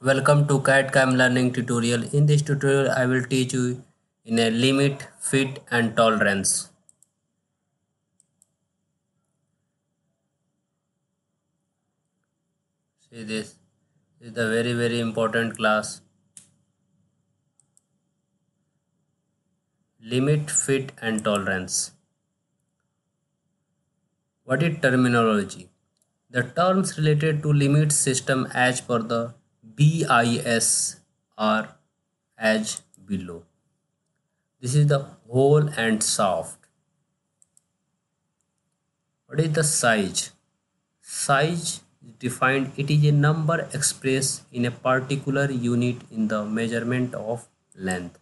Welcome to CAD-CAM learning tutorial. In this tutorial, I will teach you in a limit, fit and tolerance. See this is the very important class. Limit, fit and tolerance. What is terminology? The terms related to limit system as per the BIS are as below. This is the whole and soft. What is the size? Size is defined, it is a number expressed in a particular unit in the measurement of length.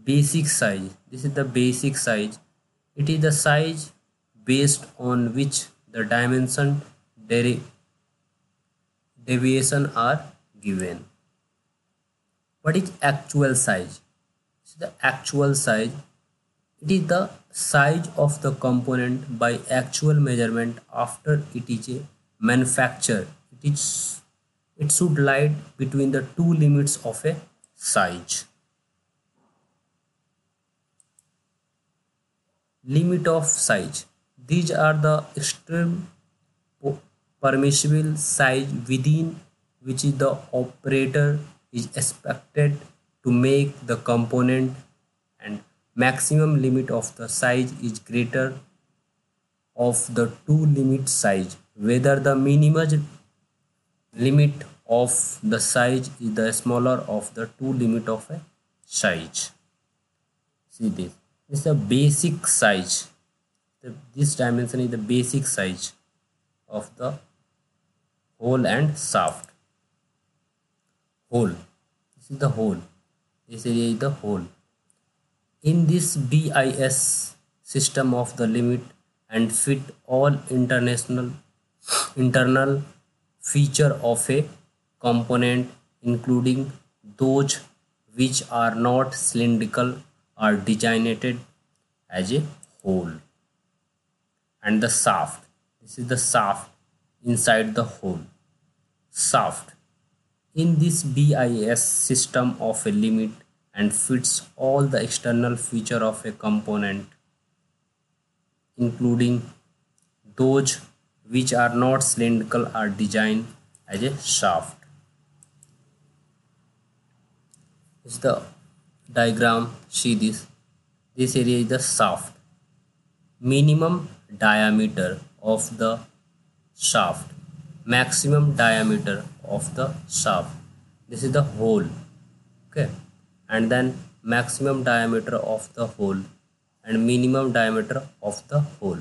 Basic size, this is the basic size. It is the size based on which the dimension deviation are given. What is actual size? This is the actual size. It is the size of the component by actual measurement after it is manufactured. It should lie between the two limits of a size. Limit of size. These are the extreme permissible size within which the operator is expected to make the component, and maximum limit of the size is greater of the two limit size, whether the minimum limit of the size is the smaller of the two limit of a size. See this is the basic size. This dimension is the basic size of the hole and shaft. Hole, this is the hole, this area is the hole. In this BIS system of the limit and fit, all internal feature of a component, including those which are not cylindrical, are designated as a hole. And the shaft, this is the shaft inside the hole. Shaft, in this BIS system of a limit and fits, all the external feature of a component, including those which are not cylindrical, are designed as a shaft. This is the diagram. See this area is the shaft. Minimum diameter of the shaft, maximum diameter of the shaft. This is the hole, okay, and then maximum diameter of the hole and minimum diameter of the hole.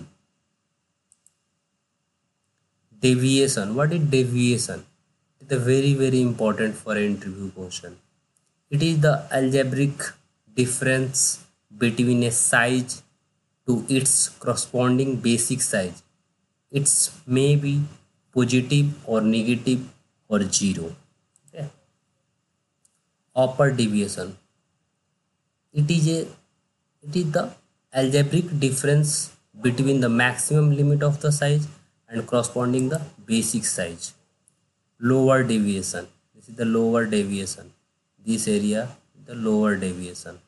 Deviation, what is deviation? It is very important for interview question. It is the algebraic difference between a size to its corresponding basic size. It may be positive or negative or zero. Okay. Upper deviation, it is the algebraic difference between the maximum limit of the size and corresponding the basic size. Lower deviation, this is the lower deviation. This area, the lower deviation.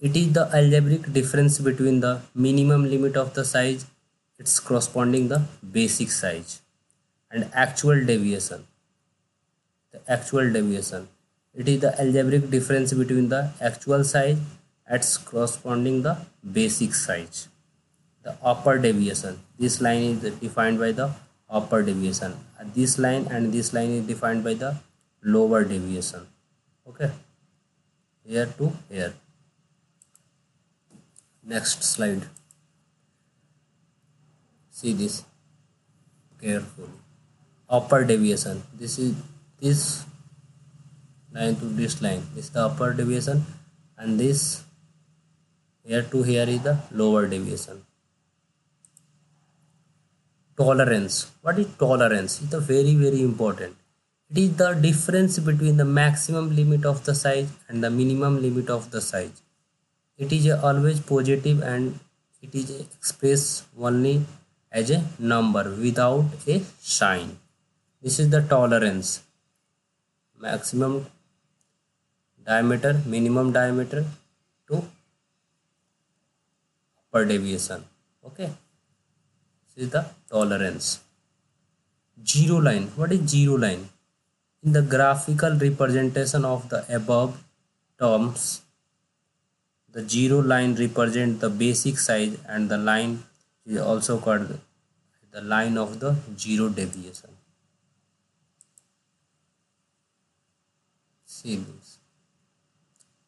It is the algebraic difference between the minimum limit of the size, its corresponding the basic size. And actual deviation, the actual deviation, it is the algebraic difference between the actual size at corresponding the basic size. The upper deviation, this line is defined by the upper deviation. This line and this line is defined by the lower deviation. Okay, here to here. Next slide. See this carefully. Upper deviation, this is this line to this line, this is the upper deviation, and this here to here is the lower deviation. Tolerance, what is tolerance? It's a very important. It is the difference between the maximum limit of the size and the minimum limit of the size. It is always positive and it is expressed only as a number without a sign. This is the tolerance, maximum diameter, minimum diameter to upper deviation. Okay, this is the tolerance. Zero line. What is zero line? In the graphical representation of the above terms, the zero line represents the basic size and the line is also called the line of the zero deviation. See this.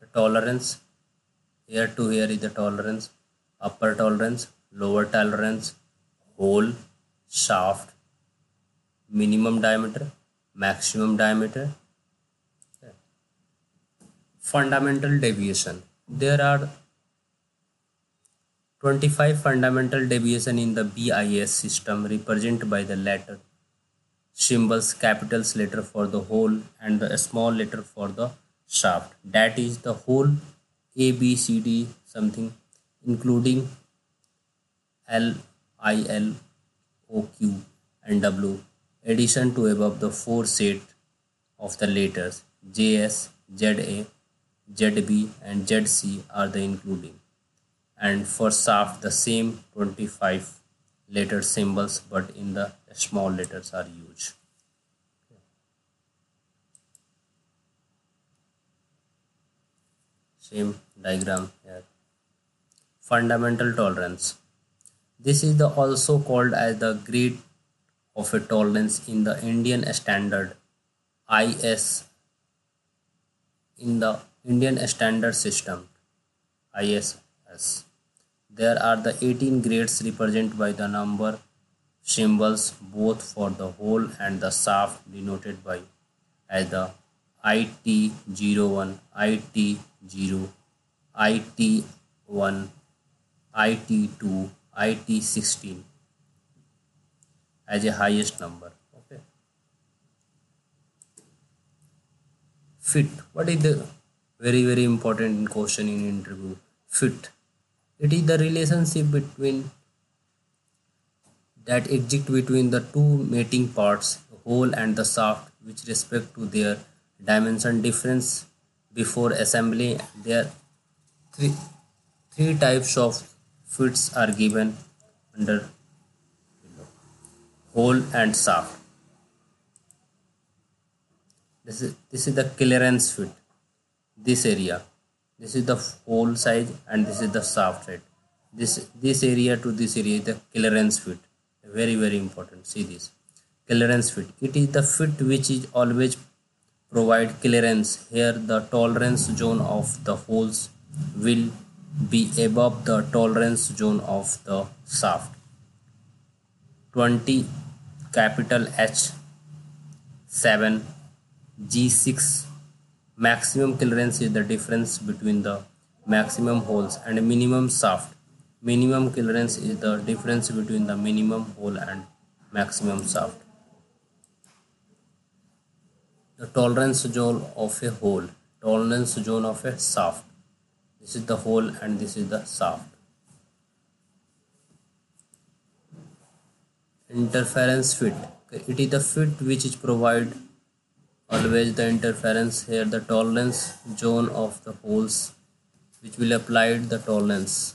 The tolerance, here to here is the tolerance, upper tolerance, lower tolerance, hole, shaft, minimum diameter, maximum diameter. Okay. Fundamental deviation. There are 25 fundamental deviation in the BIS system represented by the letter symbols, capitals letter for the hole and the small letter for the shaft. That is the whole A, B, C, D something including L, I, L, O, Q and W. Addition to above the four set of the letters JS, ZA, ZB and ZC are the including. And for shaft the same 25 letter symbols but in the small letters are used. Same diagram here. Fundamental tolerance. This is the also called as the grade of a tolerance in the Indian standard IS, in the Indian standard system ISS. There are the 18 grades represented by the number symbols both for the hole and the shaft denoted by as the IT01, IT0, IT1, IT2, IT16 as a highest number. Okay. Fit. What is the very important question in interview? Fit. It is the relationship between that exists between the two mating parts, the hole and the shaft, with respect to their dimension difference before assembly. There three three types of fits are given under hole and shaft. This is the clearance fit. This area. This is the hole side and this is the shaft side. This area to this area is the clearance fit. Very important. See this. Clearance fit. It is the fit which is always provide clearance. Here the tolerance zone of the holes will be above the tolerance zone of the shaft. 20 capital H 7 G6. Maximum clearance is the difference between the maximum holes and minimum shaft. Minimum clearance is the difference between the minimum hole and maximum shaft. The tolerance zone of a hole, tolerance zone of a shaft. This is the hole and this is the shaft. Interference fit. It is the fit which is provide always the interference. Here the tolerance zone of the holes which will apply the tolerance,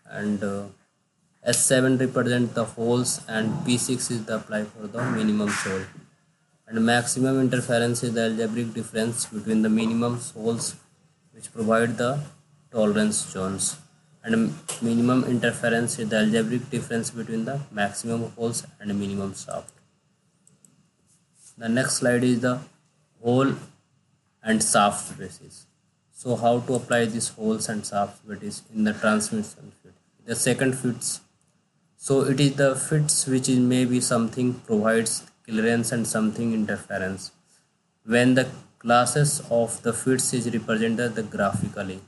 and S7 represent the holes and P6 is the apply for the minimum hole, and maximum interference is the algebraic difference between the minimum holes which provide the tolerance zones, and minimum interference is the algebraic difference between the maximum holes and minimum shaft. The next slide is the hole and shaft spaces. So how to apply these holes and shaft spaces in the transmission fit? The second fits. So it is the fits which is maybe something provides clearance and something interference. When the classes of the fits is represented the graphically.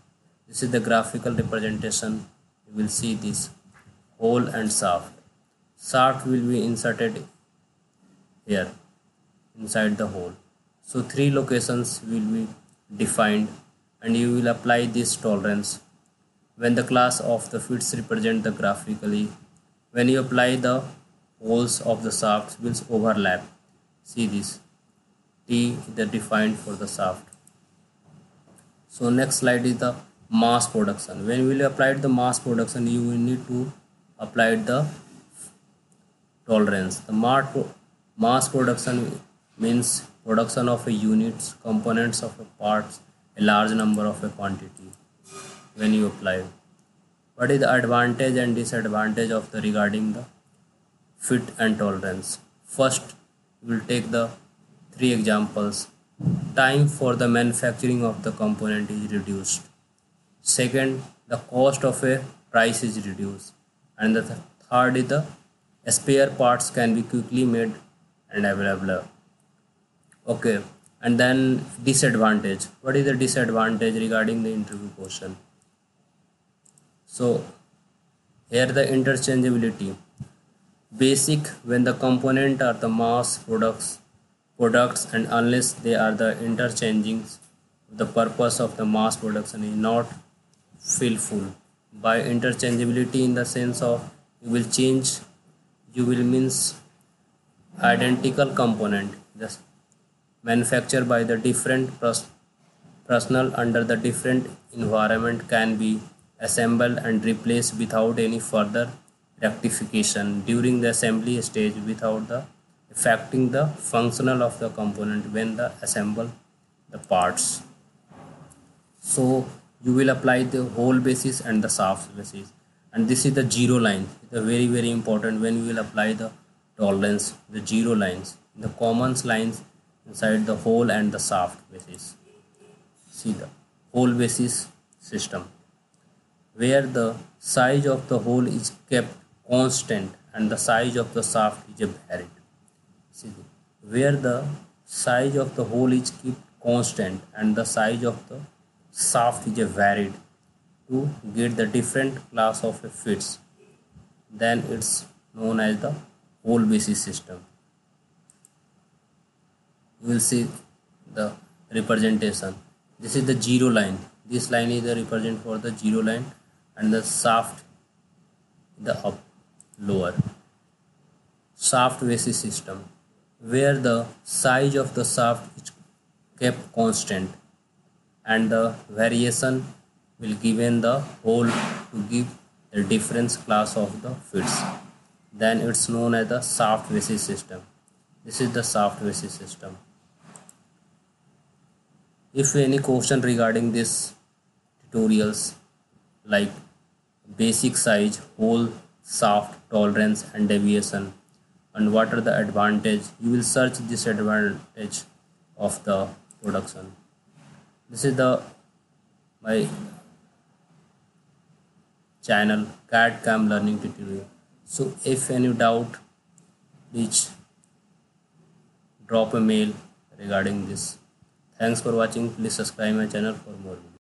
This is the graphical representation. You will see this hole and shaft. Shaft will be inserted here inside the hole. So three locations will be defined and you will apply this tolerance. When the class of the fits represent the graphically, when you apply the holes of the shafts will overlap. See this T is the defined for the shaft. So next slide is the mass production. When we will apply the mass production, you will need to apply the tolerance. The mass production means production of a units, components of a parts, a large number of a quantity when you apply. What is the advantage and disadvantage of the regarding the fit and tolerance? First, we will take the three examples. Time for the manufacturing of the component is reduced. Second, the cost of a price is reduced. And the third is the spare parts can be quickly made and available. Okay, and then disadvantage. What is the disadvantage regarding the interview question? So here the interchangeability. Basic when the component are the mass products and unless they are the interchanging, the purpose of the mass production is not fulfilled. By interchangeability in the sense of you will means identical component just manufactured by the different personnel under the different environment can be assembled and replaced without any further rectification during the assembly stage without the affecting the functional of the component when the assemble the parts. So you will apply the whole basis and the shaft basis, and this is the zero line. The very important when you will apply the tolerance, the zero lines, the common lines inside the hole and the shaft basis. See the hole basis system where the size of the hole is kept constant and the size of the shaft is varied. See where the size of the hole is kept constant and the size of the shaft is varied to get the different class of fits, then it's known as the hole basis system. You will see the representation. This is the zero line. This line is the represent for the zero line and the shaft the up lower. Shaft basis system where the size of the shaft is kept constant and the variation will given the hole to give the different class of the fits, then it's known as the shaft basis system. This is the shaft basis system. If any question regarding this tutorials like basic size, hole, shaft, tolerance and deviation and what are the advantage, you will search disadvantage of the production. This is the my channel CAD CAM learning tutorial. So if any doubt, please drop a mail regarding this. Thanks for watching. Please subscribe my channel for more videos.